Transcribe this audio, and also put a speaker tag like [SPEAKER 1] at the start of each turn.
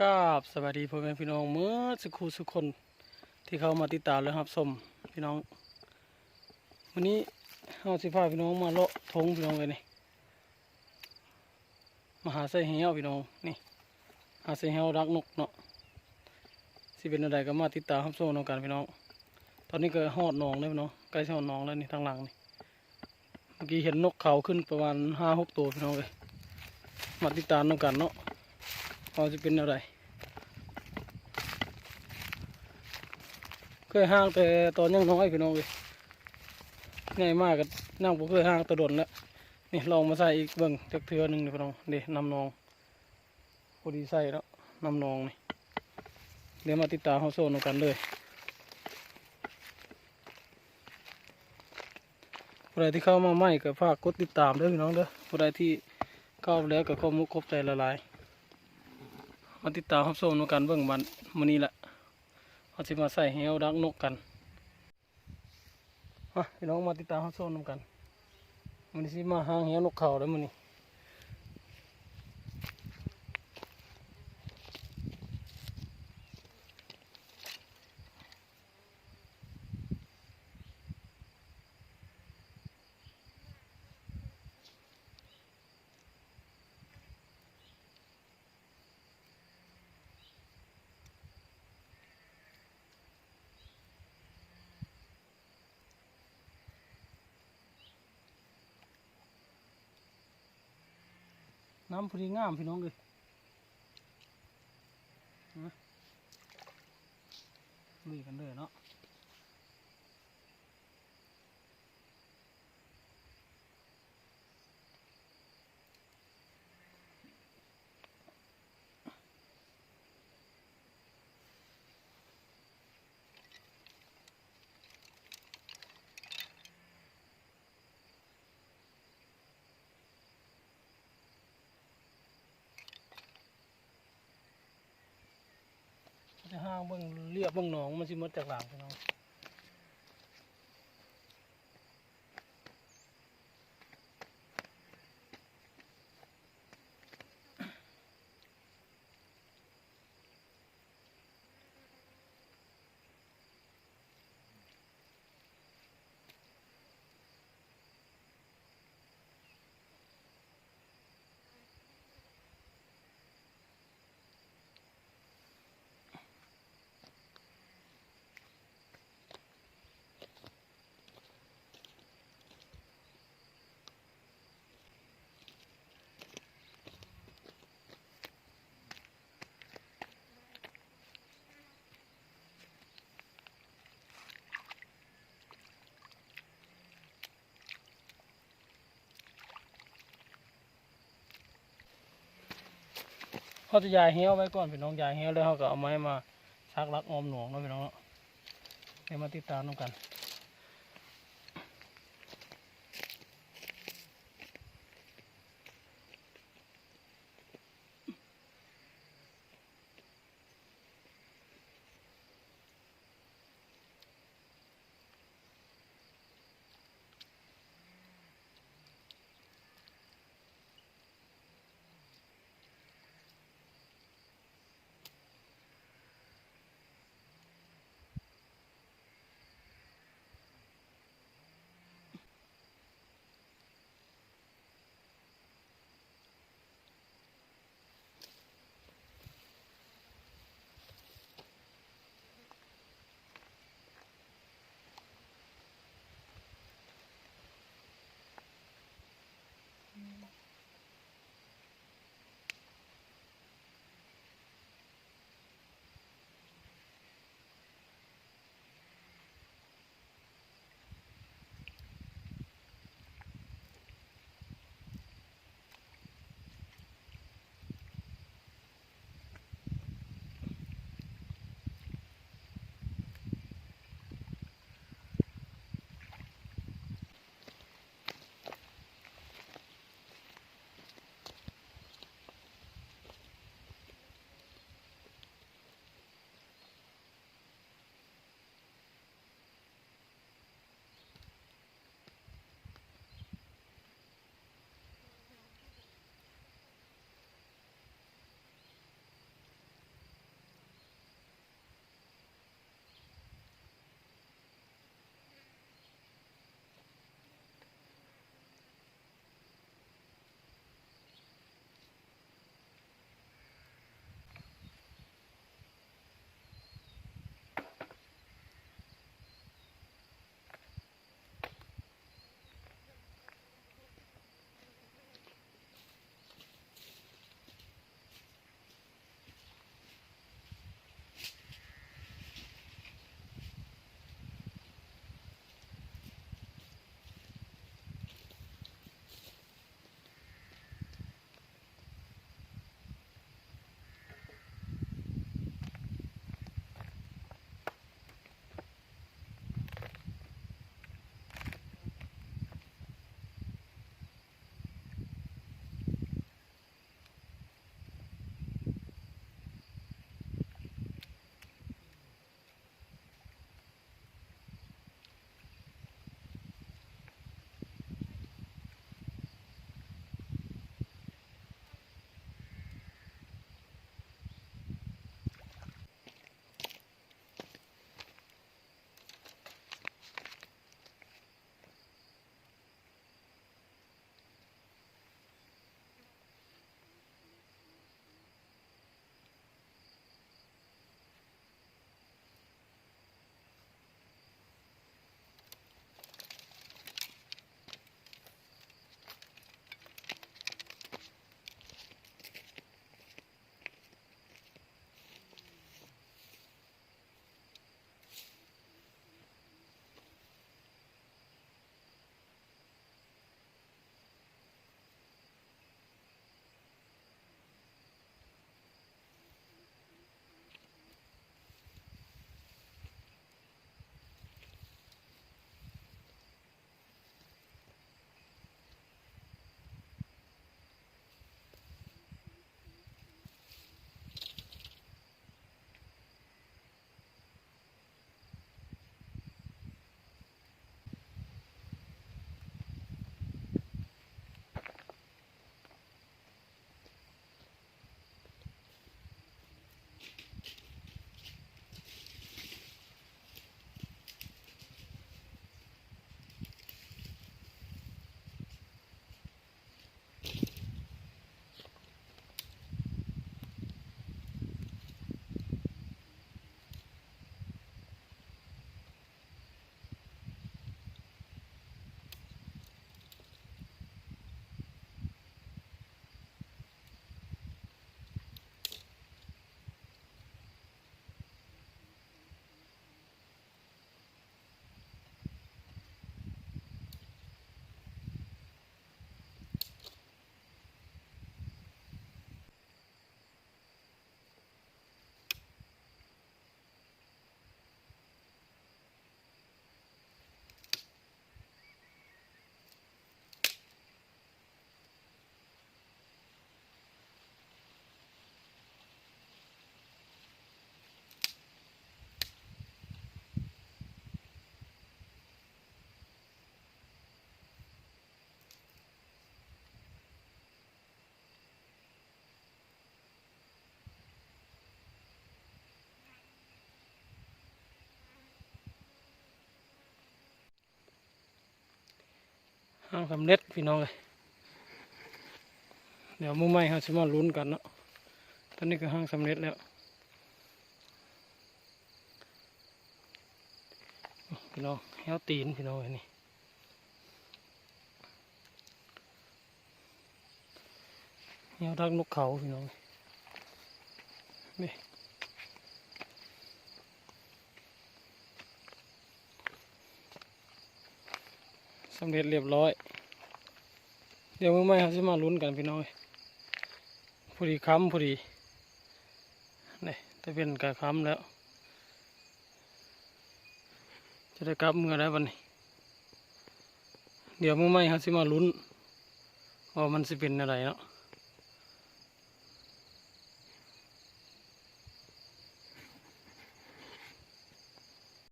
[SPEAKER 1] ก็สวัสดีพ่อแม่พี่น้องเมื่อสักครู่สุกคนที่เขามาติดตามแล้วครับชมพี่น้องวันนี้เราสิพาพี่น้องมาเลาะทงพี่น้องเลยนี่มาหาไส้เหี้ยวพี่น้องนี่หาไส้เหี้ยวรักนกเนาะสิเป็นอะไรก็มาติดตามครับชมน้องกันพี่น้องตอนนี้ก็หอดหนองแล้วพี่น้องใกล้จะหอดหนองแล้วนี่ทางหลังนี่เมื่อกี้เห็นนกเขาขึ้นประมาณ5-6 ตัวพี่น้องเลยมาติดตามน้องกันเนาะว่าจะเป็นอะไรเคยห้างแต่ตอนยังน้อยพี่น้องเลยง่ายมากกันนั่งผมเคยห้างตะดนแล้วนี่ลองมาใส่อีกเบิ่งจักเทือหนึ่งพี่น้องเดี๋ยวนำนองพอดีใส่แล้วนำนองนี่เดี๋ยวมาติดตามเขาโซนกันเลยผู้ใดที่เข้ามาใหม่ก็ฝากกดติดตามด้วยพี่น้องเด้อผู้ใดที่เข้าแล้วก็ขอบมุกขอบใจละลายมาติดตามเขาโซนกันเบิ่งมันนี้แหละเขาจะมาใส่เหี้ยวดักนกกันพี่น้องมาติดตามเขาโซนกันมันสิมาหางเหี้ยวนกเขาแล้วมันนี่น้ำพอดีงามพี่น้องเลยลุยกันเลยเนาะจะห้างเบิ่งเรียบเบิ่งหนองมันสิหมดจากหลังพี่น้องเขาจะยายเหี้ยวไว้ก่อนพี่น้องยายเหี้ยวแล้วเขาก็เอาไม้มาชักลักออมหนองเนาะพี่น้องเนาะเดี๋ยวมาติดตามน้องกัน ห้างสำเร็จพี่น้องเลยเดี๋ยวมือใหม่เขาจะมาลุ้นกันเนาะตอนนี้ก็ห้างสำเร็จแล้วพี่น้องแห้วตีนพี่น้องนี่แห้วทักนกเขาพี่น้องนี่สำเร็จเรียบร้อยเดี๋ยวมือใหม่เขาจะมาลุ้นกันพี่น้องพอดีค้ำพอดีนี่จะเป็นการค้ำแล้วจะได้กลับเมื่อได้วันนี้เดี๋ยวมือใหม่เขาจะมาลุ้นว่ามันจะเป็นอะไรเนาะ